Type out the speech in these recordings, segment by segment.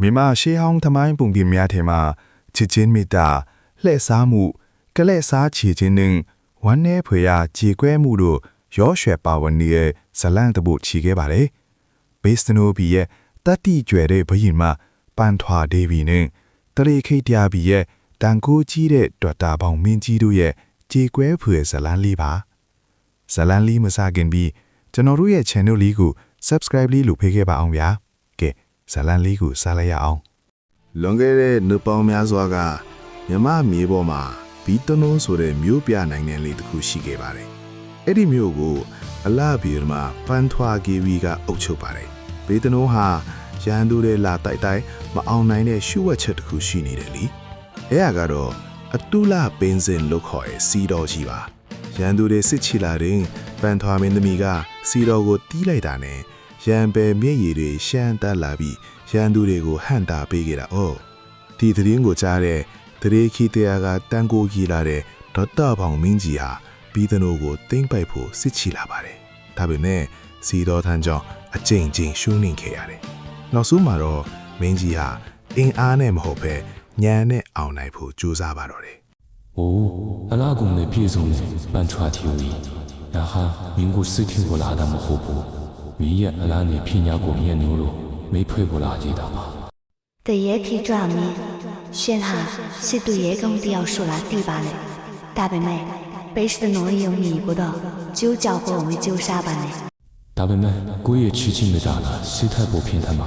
မြန်မာရှေးဟောင်းသမိုင်းပုံပြင်များထဲမှာချစ်ချင်းမေတ္တာလှည့်စားမှုကလဲ့စားချေခြင်းနှင့်ဝမ်းနည်းဖွယ်ရာကြေကွဲမှုတို့ရောရွှဲပါဝင်နေတဲ့ဇလန့်တပုတ်ချီခဲ့ပါတယ်။ဘေးစတနိုဘီရဲ့တတိကျွယ်တဲ့ဘယင်မပန်ထွာဒေဗီနဲ့တရေခိတ်တရာဘီရဲ့တန်ကိုကြီးတဲ့တွတ်တာပေါင်းမင်းကြီးတို့ရဲ့ကြေကွဲဖွယ်ဇလန့်လေးပါ။ဇလန့်လေးမစခင်ပြီးကျွန်တော်တို့ရဲ့ channel လေးကို subscribe လေးလုပ်ပေးခဲ့ပါအောင်ဗျာ။ကဲဇလန့်လေးကိုစားလိုက်ရအောင်။လွန်ခဲ့တဲ့နှစ်ပေါင်းများစွာကမြမမြေပေါ်မှာဘီတနိုးဆိုတဲ့မြို့ပြနိုင်ငံလေးတစ်ခုရှိခဲ့ပါတယ်။အဲ့ဒီမြို့ကိုအလာဘီမှာပန်ထွာဂီဝီကအုပ်ချုပ်ပါတယ်။ဘီတနိုးဟာရန်သူတွေလာတိုက်တိုင်းမအောင်နိုင်တဲ့ရှုဝက်ချက်တစ်ခုရှိနေတယ်လी။အဲ့ဒါကတော့အတူလာပင်းစင်လို့ခေါ်တဲ့စီတော်ကြီးပါ။ရန်သူတွေစစ်ချီလာတဲ့ပန်ထွာမင်းသမီးကစီတော်ကိုတီးလိုက်တာနဲ့ရန်ပယ်မျက်ရည်တွေရှမ်းတက်လာပြီးရန်သူတွေကိုဟန်တာပေးခဲ့တာ။အော်ဒီသတင်းကိုကြားတဲ့တရေခီတရားကတန်ကိုကြီးလာတဲ့ဒေါက်တာဖောင်မင်းကြီးဟာဘီတနိုကိုသိမ့်ပိုက်ဖို့စစ်ချီလာပါတယ်။ဒါပေမဲ့စီတော်ထန်းကြောင့်အကျဉ်းချင်းရှုံးနေခဲ့ရတယ်။နောက်ဆုံးမှာတော့မင်းကြီးဟာအင်အားနဲ့မဟုတ်ပဲညံနဲ့အောင်နိုင်ဖို့ကြိုးစားပါတော့တယ်။အိုးအလားကုန်နဲ့ပြည့်စုံတဲ့ပန်ထွာတီဝီဒါဟာမင်းကိုစစ်ထင်ကိုလာတာမဟုတ်ဘူး။မင်းရဲ့အလားနဲ့ပညာကိုမြင်လို့没配过垃圾的吗？的也提转面，现哈是对也公的要说了第八嘞，大伯妹，背时的农业用米过的，就叫过我们就啥办嘞？大伯妹，古也吃青的炸了，谁太不偏袒嘛？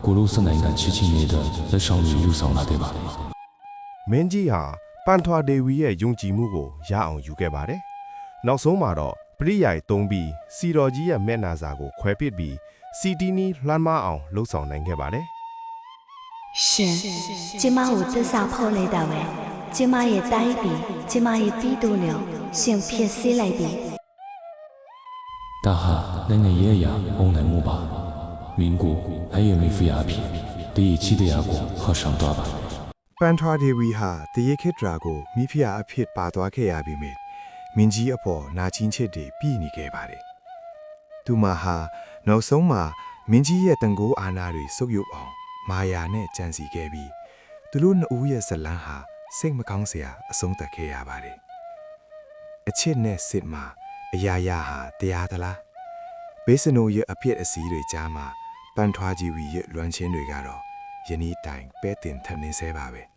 古鲁是哪敢吃青的，在上面有上了对吧？မင်းကြီးဟာပန်ထွာဒေဝီရဲ့ယုံကြည်မှုကိုရအောင်ယူခဲ့ပါတယ်။နောက်ဆုံးမှာတော့ပရိယာယ်သုံးပြီးစီတော်ကြီးရဲ့မျက်နှာစာကိုခွဲပစ်ပြီးစီတီနီလှမ်းမအောင်လှုပ်ဆောင်နိုင်ခဲ့ပါတယ်是，今妈我得啥跑来的喂？今妈也带笔，今妈也笔多了，先撇谁来的？大哈，那个爷爷翁来木吧，民国还有没付鸦片，第一期的牙膏好上抓吧。ပန်ထွာဒေဝီဟာတရေခေတ်ဒရာကိုမိဖုရားအဖြစ်ပါသွားခဲ့ရပြီမြေမင်းကြီးအပေါ်နာချင်းချစ်တွေပြည်နေခဲ့ပါတယ်။သူမဟာနောက်ဆုံးမှာမင်းကြီးရဲ့တန်ကိုးအာဏာတွေဆုပ်ယုပ်အောင်မာယာနဲ့ကြံစီခဲ့ပြီးသူတို့နှစ်ဦးရဲ့ဇလန်းဟာစိတ်မကောင်းစရာအဆုံးသတ်ခဲ့ရပါတယ်။အချစ်နဲ့စစ်မှာအရာရာဟာတရားသလားဘေးစနိုရဲ့အဖြစ်အစည်းတွေကြားမှာပန်ထွာကြီးဝီရဲ့လွမ်းချင်းတွေကတော့ယနေ့တိုင်ပဲ့တင်ထပ်နေဆဲပါပဲ။